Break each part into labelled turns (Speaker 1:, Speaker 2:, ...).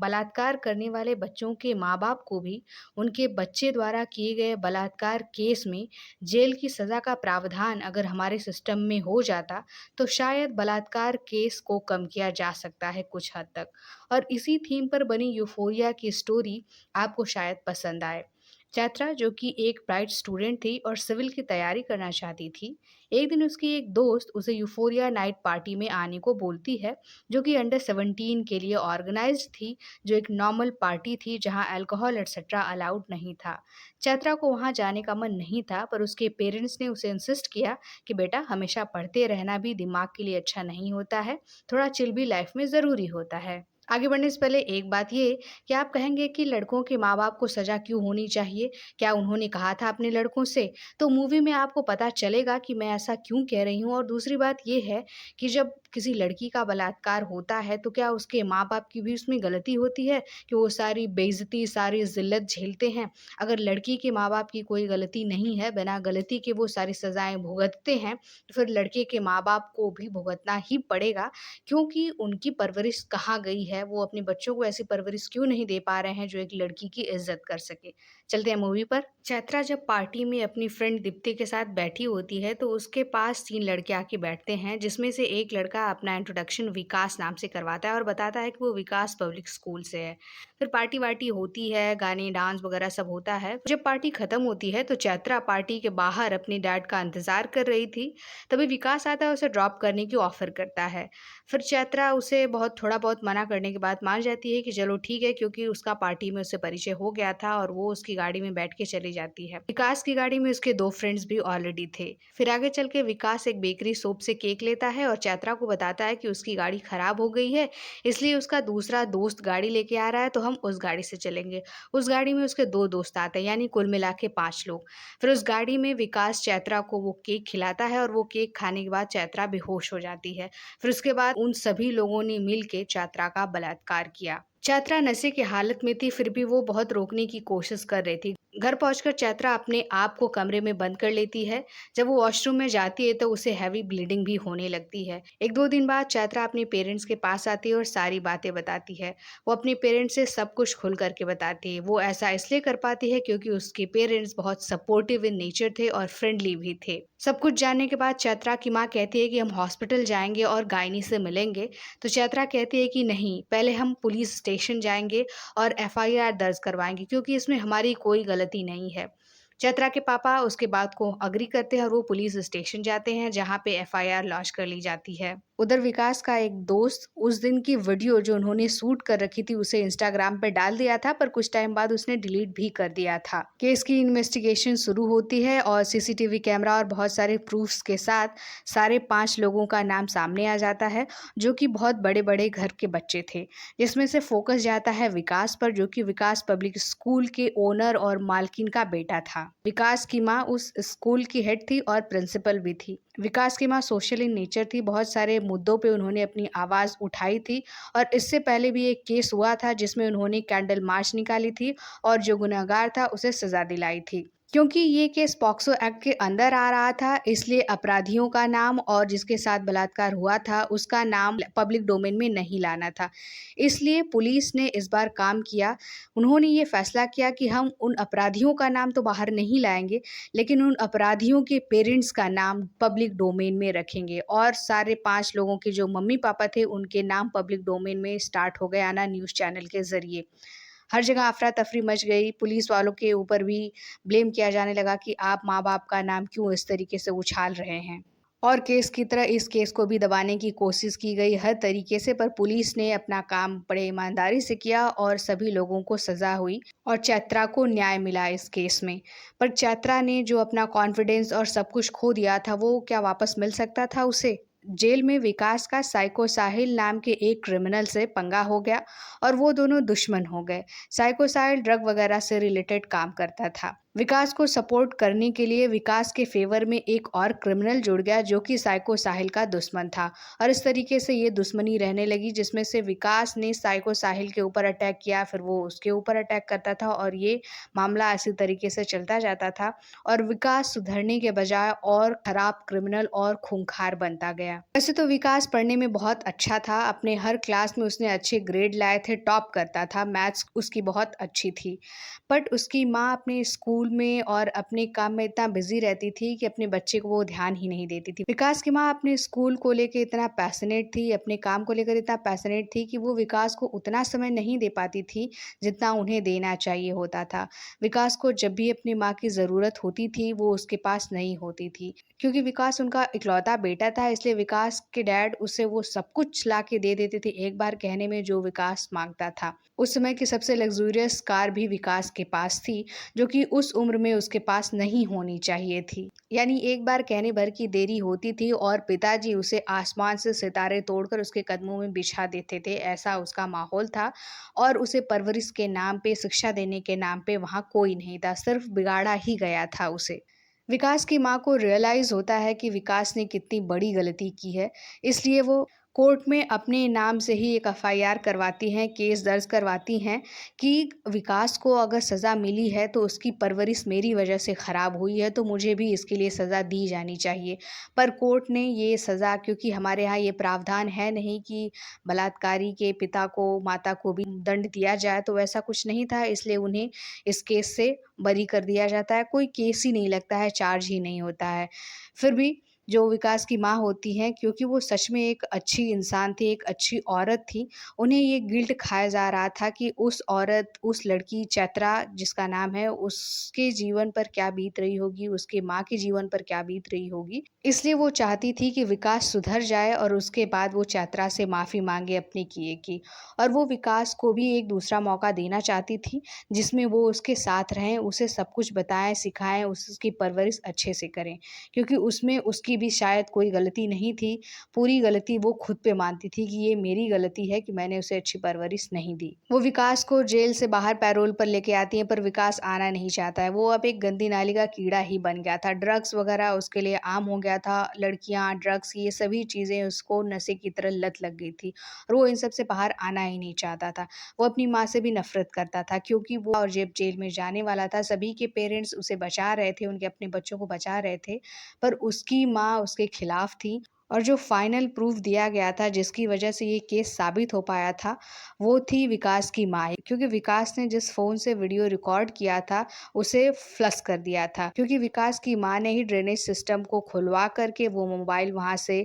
Speaker 1: बलात्कार करने वाले बच्चों के माँ-बाप को भी उनके बच्चे द्वारा किए गए बलात्कार केस में जेल की सज़ा का प्रावधान अगर हमारे सिस्टम में हो जाता, तो शायद बलात्कार केस को कम किया जा सकता है कुछ हद तक। और इसी थीम पर बनी यूफ़ोरिया की स्टोरी आपको शायद पसंद आए। चैत्रा, जो कि एक ब्राइट स्टूडेंट थी और सिविल की तैयारी करना चाहती थी, एक दिन उसकी एक दोस्त उसे यूफ़ोरिया नाइट पार्टी में आने को बोलती है, जो कि अंडर 17 के लिए ऑर्गेनाइज्ड थी, जो एक नॉर्मल पार्टी थी जहां अल्कोहल एटसेट्रा अलाउड नहीं था। चैत्रा को वहां जाने का मन नहीं था, पर उसके पेरेंट्स ने उसे इंसिस्ट किया कि बेटा, हमेशा पढ़ते रहना भी दिमाग के लिए अच्छा नहीं होता है, थोड़ा चिल भी लाइफ में ज़रूरी होता है। आगे बढ़ने से पहले एक बात ये कि आप कहेंगे कि लड़कों के माँ-बाप को सज़ा क्यों होनी चाहिए? क्या उन्होंने कहा था अपने लड़कों से? तो मूवी में आपको पता चलेगा कि मैं ऐसा क्यों कह रही हूँ। और दूसरी बात ये है कि जब किसी लड़की का बलात्कार होता है, तो क्या उसके माँ-बाप की भी उसमें गलती होती है कि वो सारी बेइज़्ज़ती, सारी ज़िल्लत झेलते हैं? अगर लड़की के माँ-बाप की कोई गलती नहीं है, बिना गलती के वो सारी सज़ाएँ भुगतते हैं, तो फिर लड़के के माँ-बाप को भी भुगतना ही पड़ेगा, क्योंकि उनकी परवरिश कहाँ गई है, वो अपने बच्चों को ऐसी परवरिश क्यों नहीं दे पा रहे हैं जो एक लड़की की इज़्ज़त कर सके। चलते हैं मूवी पर। चैत्रा जब पार्टी में अपनी फ्रेंड दीप्ति के साथ बैठी होती है, तो उसके पास 3 लड़के आके बैठते हैं, जिसमें से एक लड़का अपना इंट्रोडक्शन विकास नाम से करवाता है और बताता है कि वो विकास पब्लिक स्कूल से है। फिर पार्टी-वार्टी होती है, गाने, डांस वगैरह सब होता है। जब पार्टी खत्म होती है, तो चैत्रा पार्टी के बाहर अपने डैड का इंतज़ार कर रही थी, तभी विकास आता है, उसे ड्रॉप करने की ऑफ़र करता है। फिर चैत्रा उसे थोड़ा बहुत मना करने के बाद मान जाती है कि चलो ठीक है, क्योंकि उसका पार्टी में उससे परिचय हो गया था और वो उसकी गाड़ी में बैठ के चली जाती है। विकास की गाड़ी में उसके 2 फ्रेंड्स भी ऑलरेडी थे। फिर आगे चल के विकास एक बेकरी शॉप से केक लेता है और चैत्रा को बताता है कि उसकी गाड़ी खराब हो गई है, इसलिए उसका दूसरा दोस्त गाड़ी लेके आ रहा है, तो हम उस गाड़ी से चलेंगे। उस गाड़ी में उसके 2 दोस्त आते हैं, यानी कुल मिला के 5 लोग। फिर उस गाड़ी में विकास चैत्रा को वो केक खिलाता है और वो केक खाने के बाद चैत्रा बेहोश हो जाती है। फिर उसके बाद उन सभी लोगों ने मिल के छात्रा का बलात्कार किया। छात्रा नशे की हालत में थी, फिर भी वो बहुत रोकने की कोशिश कर रही थी। घर पहुंचकर छात्रा अपने आप को कमरे में बंद कर लेती है। जब वो वॉशरूम में जाती है, तो उसे हैवी ब्लीडिंग भी होने लगती है। 1-2 दिन बाद छात्रा अपने पेरेंट्स के पास आती है और सारी बातें बताती है। वो अपने पेरेंट्स से सब कुछ खुल करके बताती है। वो ऐसा इसलिए कर पाती है क्योंकि उसके पेरेंट्स बहुत सपोर्टिव इन नेचर थे और फ्रेंडली भी थे। सब कुछ जानने के बाद छात्रा की माँ कहती है कि हम हॉस्पिटल जाएंगे और गायनी से मिलेंगे। तो छात्रा कहती है कि नहीं, पहले हम पुलिस स्टेशन जाएंगे और एफआईआर दर्ज करवाएंगे, क्योंकि इसमें हमारी कोई गलती नहीं है। छात्रा के पापा उसके बात को अग्री करते हैं और वो पुलिस स्टेशन जाते हैं, जहाँ पे एफआईआर लॉन्च कर ली जाती है। उधर विकास का एक दोस्त उस दिन की वीडियो जो उन्होंने शूट कर रखी थी, उसे इंस्टाग्राम पे डाल दिया था, पर कुछ टाइम बाद उसने डिलीट भी कर दिया था। केस की इन्वेस्टिगेशन शुरू होती है और सीसीटीवी कैमरा और बहुत सारे प्रूफ्स के साथ सारे 5 लोगों का नाम सामने आ जाता है, जो कि बहुत बड़े-बड़े घर के बच्चे थे। जिसमें से फोकस जाता है विकास पर, जो कि विकास पब्लिक स्कूल के ओनर और मालकिन का बेटा था। विकास की माँ उस स्कूल की हेड थी और प्रिंसिपल भी थी। विकास की माँ सोशल इन नेचर थी, बहुत सारे मुद्दों पे उन्होंने अपनी आवाज़ उठाई थी और इससे पहले भी एक केस हुआ था जिसमें उन्होंने कैंडल मार्च निकाली थी और जो गुनहगार था उसे सज़ा दिलाई थी। क्योंकि ये केस पॉक्सो एक्ट के अंदर आ रहा था, इसलिए अपराधियों का नाम और जिसके साथ बलात्कार हुआ था उसका नाम पब्लिक डोमेन में नहीं लाना था। इसलिए पुलिस ने इस बार काम किया। उन्होंने ये फैसला किया कि हम उन अपराधियों का नाम तो बाहर नहीं लाएंगे, लेकिन उन अपराधियों के पेरेंट्स का नाम पब्लिक डोमेन में रखेंगे। और सारे 5 लोगों के जो मम्मी पापा थे, उनके नाम पब्लिक डोमेन में स्टार्ट हो गए आना न्यूज़ चैनल के ज़रिए। हर जगह अफरा-तफरी मच गई, पुलिस वालों के ऊपर भी ब्लेम किया जाने लगा कि आप माँ-बाप का नाम क्यों इस तरीके से उछाल रहे हैं। और केस की तरह इस केस को भी दबाने की कोशिश की गई हर तरीके से, पर पुलिस ने अपना काम बड़े ईमानदारी से किया और सभी लोगों को सज़ा हुई और छात्रा को न्याय मिला इस केस में। पर छात्रा ने जो अपना कॉन्फिडेंस और सब कुछ खो दिया था, वो क्या वापस मिल सकता था उसे? जेल में विकास का साइको साहिल नाम के एक क्रिमिनल से पंगा हो गया और वो दोनों दुश्मन हो गए। साइको साहिल ड्रग वगैरह से रिलेटेड काम करता था। विकास को सपोर्ट करने के लिए विकास के फेवर में एक और क्रिमिनल जुड़ गया जो कि साइको साहिल का दुश्मन था। और इस तरीके से ये दुश्मनी रहने लगी जिसमें से विकास ने साइको साहिल के ऊपर अटैक किया, फिर वो उसके ऊपर अटैक करता था और ये मामला इसी तरीके से चलता जाता था। और विकास सुधरने के बजाय और खराब क्रिमिनल और खूंखार बनता गया। वैसे तो विकास पढ़ने में बहुत अच्छा था, अपने हर क्लास में उसने अच्छे ग्रेड लाए थे, टॉप करता था, मैथ्स उसकी बहुत अच्छी थी। बट उसकी माँ अपने स्कूल में और अपने काम में इतना बिजी रहती थी कि अपने बच्चे को वो ध्यान ही नहीं देती थी। विकास की माँ अपने स्कूल को लेकर इतना पैशनेट थी, अपने काम को लेकर इतना पैशनेट थी कि वो विकास को उतना समय नहीं दे पाती थी जितना उन्हें देना चाहिए होता था। विकास को जब भी अपनी माँ की ज़रूरत होती थी वो उसके पास नहीं होती थी। क्योंकि विकास उनका इकलौता बेटा था इसलिए विकास के डैड उसे वो सब कुछ ला के दे देते थे एक बार कहने में जो विकास मांगता था। उस समय की सबसे लग्जूरियस कार भी विकास के पास थी जो कि उस उम्र में उसके पास नहीं होनी चाहिए थी। यानी एक बार कहने भर की देरी होती थी और पिताजी उसे आसमान से सितारे तोड़कर उसके कदमों में बिछा देते थे, ऐसा उसका माहौल था। और उसे परवरिश के नाम पे, शिक्षा देने के नाम पे वहाँ कोई नहीं था, सिर्फ बिगाड़ा ही गया था उसे। विकास की माँ को रियलाइज़ होता है कि विकास ने कितनी बड़ी गलती की है, इसलिए वो कोर्ट में अपने नाम से ही एक एफआईआर करवाती हैं, केस दर्ज करवाती हैं कि विकास को अगर सज़ा मिली है तो उसकी परवरिश मेरी वजह से ख़राब हुई है, तो मुझे भी इसके लिए सज़ा दी जानी चाहिए। पर कोर्ट ने ये सज़ा, क्योंकि हमारे यहाँ ये प्रावधान है नहीं कि बलात्कारी के पिता को, माता को भी दंड दिया जाए, तो वैसा कुछ नहीं था, इसलिए उन्हें इस केस से बरी कर दिया जाता है। कोई केस ही नहीं लगता है, चार्ज ही नहीं होता है। फिर भी जो विकास की माँ होती हैं, क्योंकि वो सच में एक अच्छी इंसान थी, एक अच्छी औरत थी, उन्हें ये गिल्ट खाया जा रहा था कि उस औरत, उस लड़की चैत्रा जिसका नाम है, उसके जीवन पर क्या बीत रही होगी, उसके माँ के जीवन पर क्या बीत रही होगी। इसलिए वो चाहती थी कि विकास सुधर जाए और उसके बाद वो चैत्रा से माफ़ी माँगे अपने किए की। और वो विकास को भी एक दूसरा मौका देना चाहती थी जिसमें वो उसके साथ रहें, उसे सब कुछ बताएँ, सिखाएँ, उसकी परवरिश अच्छे से करें। क्योंकि उसमें उसकी भी शायद कोई गलती नहीं थी, पूरी गलती वो खुद पे मानती थी कि ये मेरी गलती है कि मैंने उसे अच्छी परवरिश नहीं दी। वो विकास को जेल से बाहर पैरोल पर लेके आती हैं पर विकास आना नहीं चाहता है, वो अब एक गंदी नाली का कीड़ा ही बन गया था। ड्रग्स वगैरह उसके लिए आम हो गया था, लड़कियाँ, ड्रग्स, ये सभी चीज़ें उसको नशे की तरह लत लग गई थी और वो इन सब से बाहर आना ही नहीं चाहता था। वो अपनी माँ से भी नफ़रत करता था क्योंकि वो और जब जेल में जाने वाला था, सभी के पेरेंट्स उसे बचा रहे थे, उनके अपने बच्चों को बचा रहे थे, पर उसकी माँ उसके खिलाफ थी। और जो फाइनल प्रूफ दिया गया था जिसकी वजह से ये केस साबित हो पाया था, वो थी विकास की माँ। क्योंकि विकास ने जिस फ़ोन से वीडियो रिकॉर्ड किया था उसे फ्लश कर दिया था, क्योंकि विकास की माँ ने ही ड्रेनेज सिस्टम को खुलवा करके वो मोबाइल वहाँ से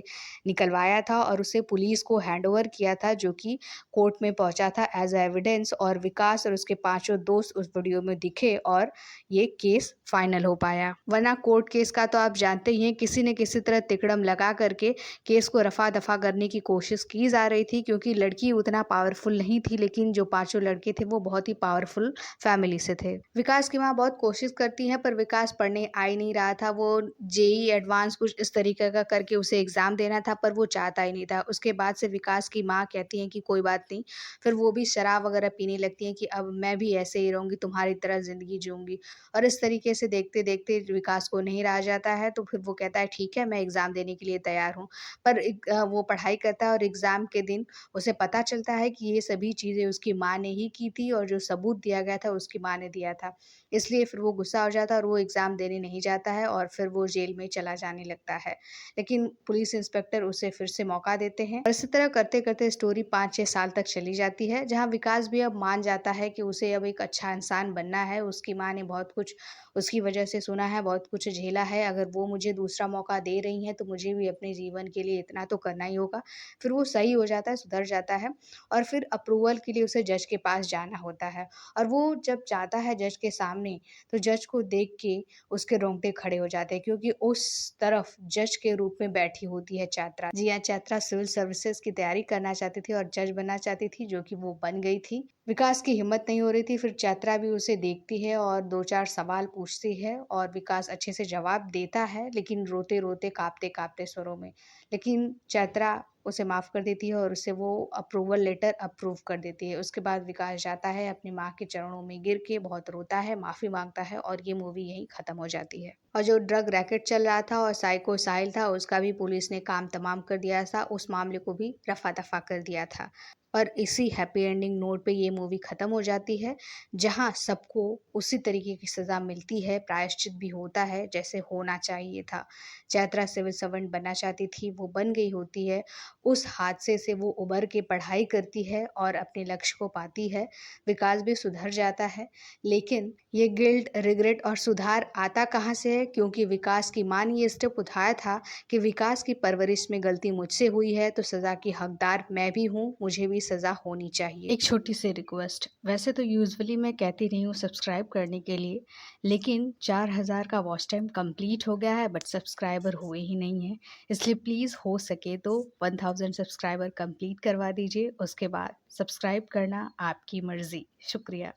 Speaker 1: निकलवाया था और उसे पुलिस को हैंडओवर किया था, जो कि कोर्ट में पहुंचा था एज एविडेंस। और विकास और उसके पांचों दोस्त उस वीडियो में दिखे और ये केस फाइनल हो पाया। वरना कोर्ट केस का तो आप जानते ही हैं, किसी न किसी तरह तिकड़म लगा करके केस को रफा दफा करने की कोशिश की जा रही थी, क्योंकि लड़की उतना पावरफुल नहीं थी, लेकिन जो पांचों लड़के थे वो बहुत ही पावरफुल फैमिली से थे। विकास की माँ बहुत कोशिश करती हैं पर विकास पढ़ने आ ही नहीं रहा था। वो जेई एडवांस कुछ इस तरीके का करके उसे एग्जाम देना था पर वो चाहता ही नहीं था। उसके बाद से विकास की माँ कहती हैं कि कोई बात नहीं, फिर वो भी शराब वगैरह पीने लगती हैं कि अब मैं भी ऐसे ही रहूंगी, तुम्हारी तरह जिंदगी जीऊंगी। और इस तरीके से देखते देखते विकास को नहीं रहा जाता है, तो फिर वो कहता है ठीक है, मैं एग्ज़ाम देने के लिए तैयार हूँ। पर वो पढ़ाई करता है और एग्ज़ाम के दिन उसे पता चलता है कि ये सभी चीज़ें उसकी माँ ने ही की थी और जो सबूत दिया गया था उसकी माँ ने दिया था। इसलिए फिर वो गुस्सा हो जाता है और वो एग्ज़ाम देने नहीं जाता है और फिर वो जेल में चला जाने लगता है। लेकिन पुलिस इंस्पेक्टर उसे फिर से मौका देते हैं और इसी तरह करते करते स्टोरी 5-6 साल तक चली जाती है, जहाँ विकास भी अब मान जाता है कि उसे अब एक अच्छा इंसान बनना है। उसकी माँ ने बहुत कुछ उसकी वजह से सुना है, बहुत कुछ झेला है, अगर वो मुझे दूसरा मौका दे रही हैं तो मुझे भी अपने जीवन के लिए इतना तो करना ही होगा। फिर वो सही हो जाता है, सुधर जाता है और फिर अप्रूवल के लिए उसे जज के पास जाना होता है। और वो जब जाता है जज के सामने, तो जज को देख के उसके रोंगटे खड़े हो जाते हैं, क्योंकि उस तरफ जज के रूप में बैठी होती है चैत्रा। जी हाँ, चैत्रा सिविल सर्विसेज की तैयारी करना चाहती थी और जज बनना चाहती थी, जो कि वो बन गई थी। विकास की हिम्मत नहीं हो रही थी, फिर चैत्रा भी उसे देखती है और 2-4 सवाल पूछती है और विकास अच्छे से जवाब देता है, लेकिन रोते-रोते, काँपते-काँपते स्वरों में। लेकिन चैत्रा उसे माफ़ कर देती है और उसे वो अप्रूवल लेटर अप्रूव कर देती है। उसके बाद विकास जाता है, अपनी माँ के चरणों में गिर के बहुत रोता है, माफ़ी माँगता है और ये मूवी यहीं ख़त्म हो जाती है। और जो ड्रग रैकेट चल रहा था और साइको साहिल था, उसका भी पुलिस ने काम तमाम कर दिया था, उस मामले को भी रफ़ा-दफ़ा कर दिया था। और इसी हैप्पी एंडिंग नोट पे ये मूवी ख़त्म हो जाती है, जहाँ सबको उसी तरीके की सज़ा मिलती है, प्रायश्चित भी होता है, जैसे होना चाहिए था। चैत्रा सिविल सर्वेंट बनना चाहती थी, वो बन गई होती है। उस हादसे से वो उबर के पढ़ाई करती है और अपने लक्ष्य को पाती है। विकास भी सुधर जाता है, लेकिन ये गिल्ट, रिग्रेट और सुधार आता कहाँ से है? क्योंकि विकास की माँ ने ये स्टेप उठाया था कि विकास की परवरिश में गलती मुझसे हुई है, तो सज़ा की हकदार मैं भी हूँ, मुझे भी सज़ा होनी चाहिए। एक छोटी सी रिक्वेस्ट, वैसे तो यूजुअली मैं कहती नहीं हूँ सब्सक्राइब करने के लिए, लेकिन 4000 का वॉच टाइम कंप्लीट हो गया है बट सब्सक्राइबर हुए ही नहीं हैं। इसलिए प्लीज़ हो सके तो 1000 सब्सक्राइबर कंप्लीट करवा दीजिए, उसके बाद सब्सक्राइब करना आपकी मर्ज़ी। शुक्रिया।